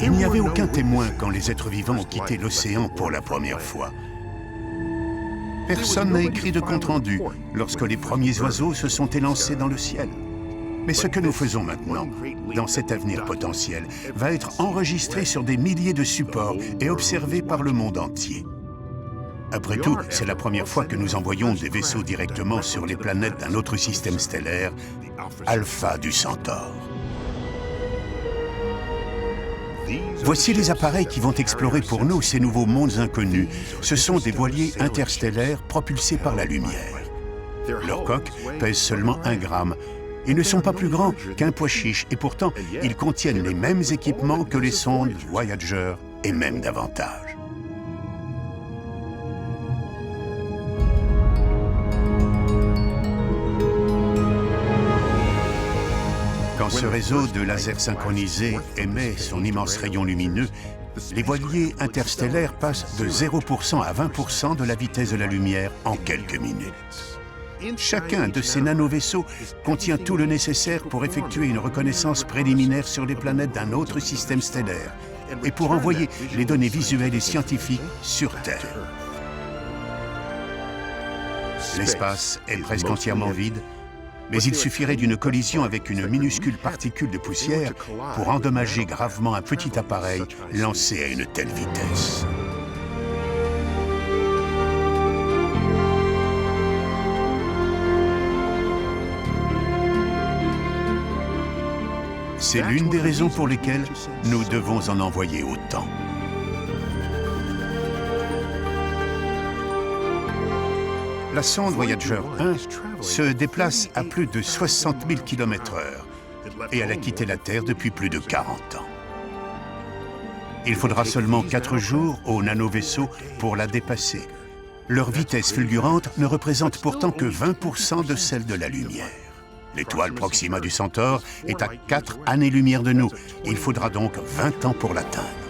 Il n'y avait aucun témoin quand les êtres vivants ont quitté l'océan pour la première fois. Personne n'a écrit de compte-rendu lorsque les premiers oiseaux se sont élancés dans le ciel. Mais ce que nous faisons maintenant, dans cet avenir potentiel, va être enregistré sur des milliers de supports et observé par le monde entier. Après tout, c'est la première fois que nous envoyons des vaisseaux directement sur les planètes d'un autre système stellaire, Alpha du Centaure. Voici les appareils qui vont explorer pour nous ces nouveaux mondes inconnus. Ce sont des voiliers interstellaires propulsés par la lumière. Leurs coques pèsent seulement 1 gramme. Ils ne sont pas plus grands qu'un pois chiche et pourtant, ils contiennent les mêmes équipements que les sondes Voyager et même davantage. Quand ce réseau de lasers synchronisés émet son immense rayon lumineux, les voiliers interstellaires passent de 0% à 20% de la vitesse de la lumière en quelques minutes. Chacun de ces nanovaisseaux contient tout le nécessaire pour effectuer une reconnaissance préliminaire sur les planètes d'un autre système stellaire et pour envoyer les données visuelles et scientifiques sur Terre. L'espace est presque entièrement vide, mais il suffirait d'une collision avec une minuscule particule de poussière pour endommager gravement un petit appareil lancé à une telle vitesse. C'est l'une des raisons pour lesquelles nous devons en envoyer autant. La sonde Voyager 1 se déplace à plus de 60 000 km/h et elle a quitté la Terre depuis plus de 40 ans. Il faudra seulement 4 jours au nanovaisseau pour la dépasser. Leur vitesse fulgurante ne représente pourtant que 20% de celle de la lumière. L'étoile Proxima du Centaure est à 4 années-lumière de nous. Il faudra donc 20 ans pour l'atteindre.